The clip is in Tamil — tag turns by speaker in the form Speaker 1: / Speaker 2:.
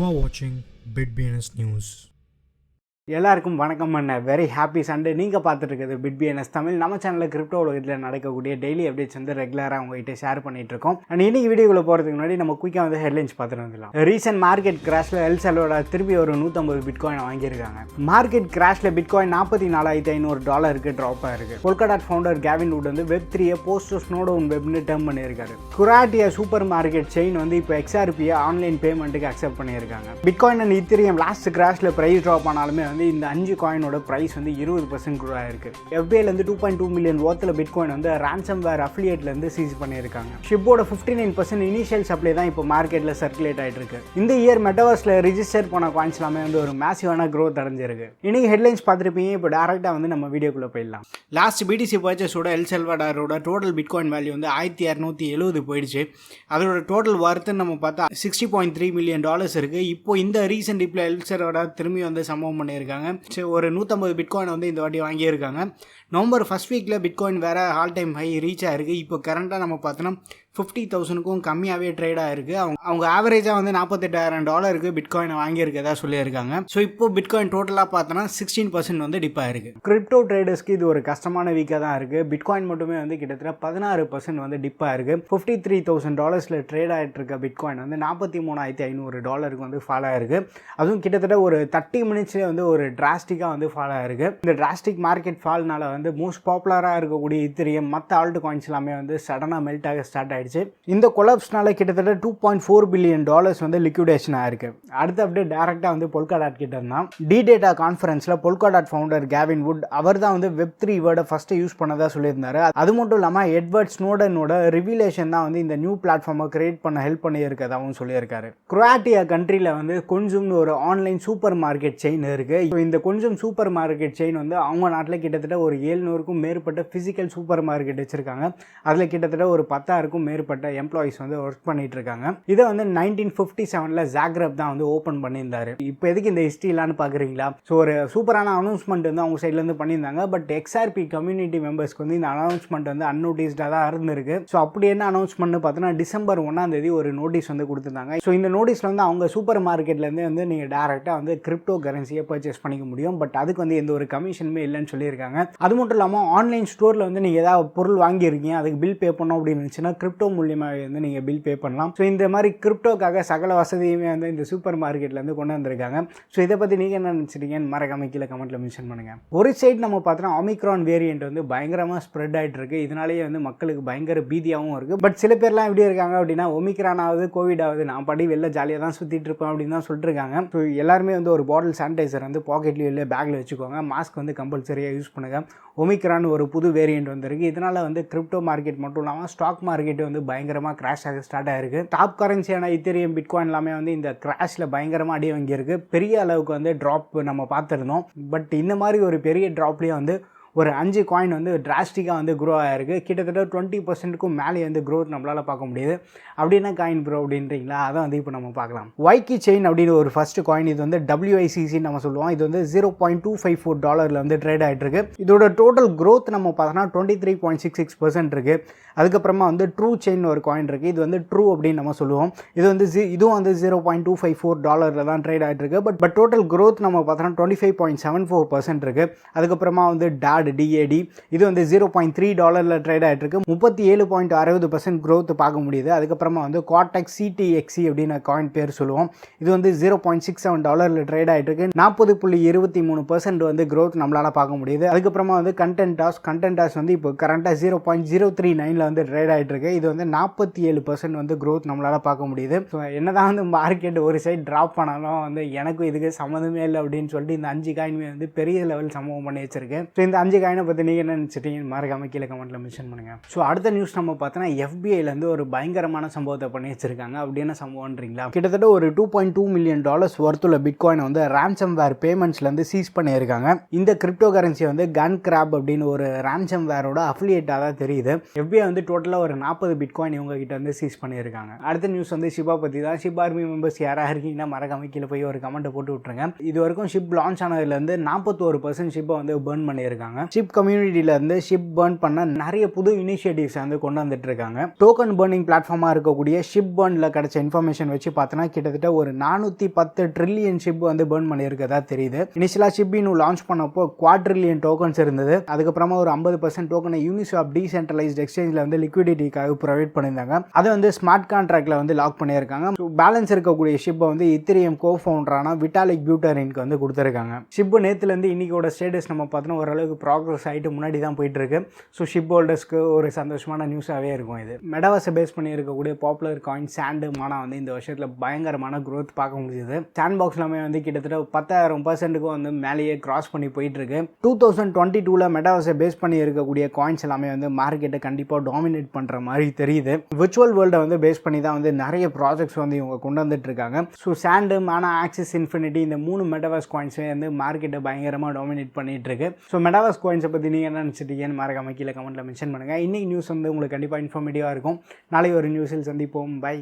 Speaker 1: are watching BitBNS News.
Speaker 2: எல்லாருக்கும் வணக்கம் அண்ணா, வெரி ஹாப்பி சண்டே. நீங்கள் பார்த்துட்டு இருக்கிறது BitBNS தமிழ். நம்ம சேனலில் கிரிப்டோ உலகத்தில் நடக்கக்கூடிய டெய்லி அப்டேட்ஸ் வந்து ரெகுலராக உங்ககிட்ட ஷேர் பண்ணிட்டு இருக்கோம். அண்ட் இன்னைக்கு வீடியோக்குள்ள போகிறதுக்கு முன்னாடி நம்ம குயிக்காக வந்து ஹெட்லைன்ஸ் பார்த்துட்டு வந்துடலாம். ரீசெண்ட் மார்க்கெட் கிராஷில் எல் சல்வடார் திருப்பி ஒரு 150 பிட்காயின் வாங்கியிருக்காங்க. மார்க்கெட் கிராஷில் பிட்காயின் $44,500 ட்ராப் ஆயிருக்கு. பொல்காடாட் ஃபவுண்டர் கேவின் வுட் வந்து Web3 போஸ்ட் ஸ்னோடவுன் வெப்னு டேர்ம் பண்ணியிருக்காரு. குராட்டியா சூப்பர் மார்க்கெட் செயின் வந்து இப்போ XRP ஆன்லைன் பேமெண்ட்டுக்கு அக்செப்ட் பண்ணியிருக்காங்க. பிட்காயின் அண்ட் ஈத்தீரியம் லாஸ்ட் கிராஷில் ப்ரைஸ் ட்ராப் ஆனாலுமே வந்து இந்த 5 காயினோட ப்ரைஸ் வந்து 20% குரோ ஆயிருக்கு. FBIலேருந்து 2.2 மில்லியன் ஒர்த்தில் பிட்காயின் வந்து ransomware அஃபிலியேட்லேருந்து சீஸ் பண்ணியிருக்காங்க. ஷிப்போட 59% இனிஷியல் சப்ளை தான் இப்போ மார்க்கெட்டில் சர்க்குலேட் ஆகிட்டு இருக்கு. இந்த இயர் மெட்டாவர்ஸில் ரிஜிஸ்டர் பண்ண காயின்ஸ் எல்லாமே வந்து ஒரு மேசிவான க்ரோத் அடைஞ்சிருக்கு. இன்னைக்கு ஹெட்லைன்ஸ் பார்த்துருப்பீங்க. இப்போ டேரெக்டாக வந்து நம்ம வீடியோக்குள்ளே போயிடலாம். லாஸ்ட் BTC பர்ச்சேஸோட எல் சல்வடாரோட டோட்டல் பிட்காயின் வேல்யூ வந்து 1270 போயிடுச்சு. அதோட டோட்டல் வர்த்துன்னு நம்ம பார்த்தா $60.3 மில்லியன் இருக்குது. இப்போ இந்த ரீசெண்ட் இப்போ எல் சல்வடார் திரும்பி வந்து சம்பவம் பண்ணியிருக்காங்க. ஒரு 150 பிட்காயின் வந்து இந்த வாட்டி வாங்கியிருக்காங்க. நவம்பர் ஃபர்ஸ்ட் வீக்கில் பிட்காயின் வேறு ஆல் டைம் ஹை ரீச் ஆகிருக்கு. இப்போ கரண்ட்டாக நம்ம பார்த்தோன்னா 50,000க்கும் கம்மியாகவே ட்ரேட் ஆகிருக்கு. அவங்க ஆவரேஜாக வந்து $48,000 பிட்காயினை வாங்கியிருக்கதா சொல்லியிருக்காங்க. ஸோ இப்போ பிட்காயின் டோட்டலாக பார்த்தோன்னா 16% வந்து டிப் ஆகிருக்கு. கிரிப்டோ ட்ரேடர்ஸ்க்கு இது ஒரு கஷ்டமான வீக்காக தான் இருக்குது. பிட்காயின் மட்டுமே வந்து கிட்டத்தட்ட 16% வந்து டிப் ஆகிருக்கு. $53,000 ட்ரேட் ஆகிட்டு இருக்க பிட்காயின் வந்து $43,500 வந்து ஃபால் ஆகிருக்கு. அதுவும் கிட்டத்தட்ட ஒரு 30 மினிட்ஸ்லேயே வந்து ஒரு டிராஸ்டிக்காக வந்து ஃபால் ஆகிருக்கு. இந்த டிராஸ்டிக் மார்க்கெட் ஃபால்னால வந்து மோஸ்ட் பாப்புலராக இருக்கக்கூடிய ஈத்தீரியம் மற்ற ஆல்ட் காயின்ஸ் எல்லாமே வந்து சடனாக மெல்ட் ஆக ஸ்டார்ட் ஆகிடுச்சு. இந்த கொலாப்ஸ்னால கிட்டத்தட்ட $2.4 பில்லியன் வந்து லிக்விடேஷன் ஆயிருக்கு. அடுத்த அப்டேட் டேரக்டாக வந்து பொல்காடாட் கிட்ட இருந்தால் டேட்டா கான்ஃபரன்ஸில் பொல்காடாட் ஃபவுண்டர் கேவின் வுட் அவர் தான் வந்து Web3 வேர்டை ஃபர்ஸ்ட் யூஸ் பண்ணதா சொல்லியிருந்தாரு. அது மட்டும் இல்லாமல் எட்வர்ட் ஸ்னோடனோட ரிவிலேஷன் தான் வந்து இந்த நியூ பிளாட்ஃபார்மை கிரியேட் பண்ண ஹெல்ப் பண்ணியிருக்கதாகவும் சொல்லியிருக்காரு. குரோட்டியா கண்ட்ரியில் வந்து கொஞ்சம்னு ஒரு ஆன்லைன் சூப்பர் மார்க்கெட் செயின் இருக்கு. இந்த கொஞ்சம் சூப்பர் மார்க்கெட் செயின் வந்து அவங்க நாட்டில் கிட்டத்தட்ட ஒரு 700க்கும் மேற்பட்ட பிசிக்கல் சூப்பர் மார்க்கெட் வச்சிருக்காங்க. அதில் கிட்டத்தட்ட ஒரு 10,000க்கும் மேற்பட்ட எம்ப்ளாயிஸ் வந்து ஒர்க் பண்ணிட்டு இருக்காங்க. இதை வந்து 1957ல் ஜாக்ரப் தான் வந்து ஓப்பன் பண்ணியிருந்தாரு. இப்போ எதுக்கு இந்த ஹிஸ்ட்ரிலான்னு பார்க்குறீங்களா? ஸோ ஒரு சூப்பரான அனௌன்ஸ்மெண்ட் வந்து அவங்க சைட்லேருந்து பண்ணியிருந்தாங்க. பட் XRP கம்யூனிட்டி மெம்பர்ஸ்க்கு வந்து இந்த அனௌன்ஸ்மெண்ட் வந்து அன்னோட்டிஸ்டாக தான் இருந்திருக்கு. ஸோ அப்படி என்ன அனௌன்ஸ்மெண்ட் பார்த்தோன்னா டிசம்பர் 1 ஒரு நோட்டீஸ் வந்து கொடுத்துருந்தாங்க. ஸோ இந்த நோட்டீஸில் வந்து அவங்க சூப்பர் மார்க்கெட்லேருந்து வந்து நீங்கள் டேரெக்டாக வந்து கிரிப்டோ கரன்சியை பர்ச்சேஸ் பண்ணிக்க முடியும். பட் அதுக்கு வந்து எந்த ஒரு கமிஷனுமே இல்லைன்னு சொல்லியிருக்காங்க. அது மட்டும் இல்லாமல் ஆன்லைன் ஸ்டோரில் வந்து நீங்கள் ஏதாவது பொருள் வாங்கியிருக்கீங்க, அதுக்கு பில் பே பண்ணோம் அப்படின்னு இருந்துச்சுன்னா கிரிப்டோ மூலியமாக வந்து நீங்கள் பில் பே பண்ணலாம். ஸோ இந்த மாதிரி கிரிப்டோக்காக சகல வசதியுமே வந்து இந்த சூப்பர் மார்க்கெட்லேருந்து கொண்டு வந்திருக்காங்க. ஸோ இதை பற்றி நீங்கள் என்ன நினச்சிருக்கீங்கன்னு மறக்காம கீழே கமெண்ட்டில் மென்ஷன் பண்ணுங்கள். ஒரு சைட் நம்ம பார்த்தோன்னா ஒமிக்ரான் வேரியன்ட் வந்து பயங்கரமாக ஸ்ப்ரெட் ஆகிட்டு இருக்கு. இதனாலேயே வந்து மக்களுக்கு பயங்கர பீதியாகவும் இருக்குது. பட் சில பேர்லாம் எப்படி இருக்காங்க அப்படின்னா ஒமிக்ரான் ஆகுது கோவிட் ஆகுது நான் படி வெளில ஜாலியாக தான் சுற்றிட்டு இருப்பேன் அப்படின்னு தான் சொல்லிட்டு இருக்காங்க. ஸோ எல்லாருமே வந்து ஒரு பாட்டில் சானிடைசர் வந்து பாக்கெட்லேயும் இல்லை பேக்கில் வச்சுக்கோங்க. மாஸ்க் வந்து கம்பல்சரியாக யூஸ் பண்ணுங்கள். ஒமிக்ரான் ஒரு புது வேரியன்ட் வந்திருக்கு. இதனால் வந்து கிரிப்டோ மார்க்கெட் மட்டும் இல்லாமல் ஸ்டாக் மார்க்கெட் வந்து பயங்கரமாக கிராஷ் ஆக ஸ்டார்ட் ஆயிருக்கு. டாப் கரன்சியான ஈத்தீரியம் பிட்காயின் எல்லாமே வந்து இந்த கிராஷில் பயங்கரமாக அடி வாங்கியிருக்கு. பெரிய அளவுக்கு வந்து ட்ராப் நம்ம பார்த்துருந்தோம். பட் இந்த மாதிரி ஒரு பெரிய ட்ராப்லேயே வந்து ஒரு 5 காயின் வந்து டிராஸ்டிக்காக வந்து க்ரோ ஆகிருக்கு. கிட்டத்தட்ட 20%க்கும் மேலே வந்து க்ரோத் நம்மளால் பார்க்க முடியுது. அப்படின்னா காயின் ப்ரோ அப்படின்றீங்களா? அதை வந்து இப்போ நம்ம பார்க்கலாம். வைக்கி செயின் அப்படின்னு ஒரு ஃபர்ஸ்ட் காயின், இது வந்து WICC நம்ம சொல்லுவோம். இது வந்து $0.254 வந்து ட்ரேட் ஆகிட்டு இருக்கு. இதோட டோட்டல் க்ரோத் நம்ம பார்த்தோன்னா 23.66% இருக்கு. அதுக்கப்புறமா வந்து ட்ரூ செயின் ஒரு காயின் இருக்குது. இது வந்து ட்ரூ அப்படின்னு நம்ம சொல்லுவோம். இது வந்து இதுவும் வந்து $0.254 தான் ட்ரேட் ஆகிட்டு இருக்கு. பட் டோட்டல் க்ரோத் நம்ம பார்த்தோன்னா 25.74% இருக்கு. அதுக்கப்புறமா வந்து DAD இது வந்து $0.3 ட்ரேட் ஆகிட்டு இருக்கு. 37.60% க்ரோத் பார்க்க முடியுது. அதுக்கப்புறமா வந்து கார்டெக்ஸ் CTXC அப்படின்னு காயின் பேர் சொல்லுவோம். இது வந்து $0.67 ட்ரேட் ஆகிட்டு இருக்கு. 40.23% வந்து க்ரோத் நம்மளால் பார்க்க முடியுது. அதுக்கப்புறமா வந்து கண்டென்டாஸ் வந்து இப்போ கரண்டாக 0.039 வந்து ட்ரேட் ஆகிட்டு இருக்கு. இது வந்து 47% வந்து க்ரோத் நம்மளால் பார்க்க முடியுது. ஸோ என்னதான் வந்து மார்க்கெட் ஒரு சைட் ட்ராப் பண்ணாலும் வந்து எனக்கும் இதுக்கு சம்மந்தமே இல்லை அப்படின்னு சொல்லிட்டு இந்த 5 காயினுமே வந்து பெரிய லெவல் சம்பவம் பண்ணி வச்சிருக்கு. ஸோ இந்த 5 காயினை பற்றி நீங்கள் என்ன நினச்சிட்டீங்க மறக்காம கீழே கமெண்ட்டில் மென்ஷன் பண்ணுங்கள். ஸோ அடுத்த நியூஸ் நம்ம பார்த்தோன்னா FBIலேருந்து ஒரு பயங்கரமான சம்பவத்தை பண்ணி வச்சிருக்காங்க. அப்படின்னு சம்பவம்ன்றீங்களா? கிட்டத்தட்ட ஒரு $2.2 மில்லியன் ஒர்த்துள்ள பிட்காயினை வந்து ransomware பேமெண்ட்ஸ்லேருந்து சீஸ் பண்ணியிருக்காங்க. இந்த கிரிப்டோ கரன்சியை வந்து கன்கிராப் அப்படின்னு ஒரு ransomwareோட அஃபிலியேட்டாக தான் தெரியுது. FBI வந்து டோட்டலாக ஒரு 40 பிட்காயின் இவங்க கிட்ட வந்து சீஸ் பண்ணியிருக்காங்க. அடுத்த நியூஸ் வந்து ஷிபா பற்றி தான். ஷிபா ஆர்மி மெம்பர்ஸ் யாராக இருக்கீங்கன்னா மறக்காம கீழே போய் ஒரு கமெண்ட்டை போட்டு விட்டுருங்க. இது வரைக்கும் ஷிப் லான்ச் ஆனதுலேருந்து 41% ஷிப்பை வந்து பர்ன் பண்ணியிருக்காங்க. இருக்காங்க. ஷிப் கம்யூனிட்டியில இருந்து ஷிப் பர்ன் பண்ண நிறைய புது இனிஷியேட்டிவ்ஸ் வந்து கொண்டு வந்துட்டு இருக்காங்க. டோக்கன் பர்னிங் பிளாட்ஃபார்மாக இருக்கக்கூடிய ஷிப் பர்னில் கிடைச்ச இன்ஃபர்மேஷன் வச்சு பார்த்தோன்னா கிட்டத்தட்ட ஒரு 410 ட்ரில்லியன் ஷிப் வந்து பர்ன் பண்ணியிருக்கதா தெரியுது. இனிஷியலாக ஷிப் இன்னும் லான்ச் பண்ணப்போ குவாட்ரில்லியன் டோக்கன்ஸ் இருந்தது. அதுக்கப்புறமா ஒரு 50% டோக்கனை யூனிஸ்வாப் டீசென்ட்ரலைஸ்ட் எக்ஸ்சேஞ்சில் வந்து லிக்விடிட்டிக்காக ப்ரொவைட் பண்ணியிருந்தாங்க. அதை வந்து ஸ்மார்ட் கான்ட்ராக்டில் வந்து லாக் பண்ணியிருக்காங்க. பேலன்ஸ் இருக்கக்கூடிய ஷிப்பை வந்து இத்திரியம் கோ ஃபவுண்டரான விட்டாலிக் பியூட்டரினுக்கு வந்து கொடுத்துருக்காங்க. ஷிப்பு நேற்றுலேருந்து இன்னைக்கோட ஸ்டேட்டஸ் நம்ம பார்த்தோன்னா ஓரளவுக்கு ப்ராக்ரஸ் ஆகிட்டு முன்னாடி தான் போயிட்டு இருக்கு. ஸோ ஷிப் ஹோல்டர்ஸ்க்கு ஒரு சந்தோஷமான நியூஸாகவே இருக்கும். இது மெடாவர்ஸை பேஸ் பண்ணி இருக்கக்கூடிய பாப்புலர் காயின் சாண்டு மானா வந்து இந்த வருஷத்தில் பயங்கரமான growth பார்க்க முடியுது. சாண்ட் பாக்ஸ் எல்லாமே வந்து கிட்டத்தட்ட 10,000% வந்து மேலேயே கிராஸ் பண்ணி போயிட்டு இருக்கு. 2022 மெடாவர்ஸை பேஸ் பண்ணி இருக்கக்கூடிய காயின்ஸ் எல்லாமே வந்து மார்க்கெட்டை கண்டிப்பாக டாமினேட் பண்ணுற மாதிரி தெரியுது. விர்ச்சுவல் வேர்ல்டை வந்து பேஸ் பண்ணி தான் வந்து நிறைய ப்ராஜெக்ட்ஸ் வந்து இவங்க கொண்டு வந்துட்டு இருக்காங்க. ஸோ சாண்டு மானா ஆக்சிஸ் இன்ஃபினிட்டி இந்த 3 மெடாவர்ஸ் காயின்ஸே வந்து மார்க்கெட்டை பயங்கரமாக டாமினேட் பண்ணிட்டு இருக்கு. ஸோ மெடாவர்ஸ் காயின்ஸை பற்றி நீங்கள் என்ன நினச்சிட்டீங்கன்னு மறக்காம கீழே கமெண்ட்டில் மென்ஷன் பண்ணுங்கள். இன்னைக்கு நியூஸ் வந்து உங்களுக்கு கண்டிப்பாக இன்ஃபர்மேட்டிவாக இருக்கும். நாளைக்கு ஒரு நியூஸில் சந்திப்போம். பை.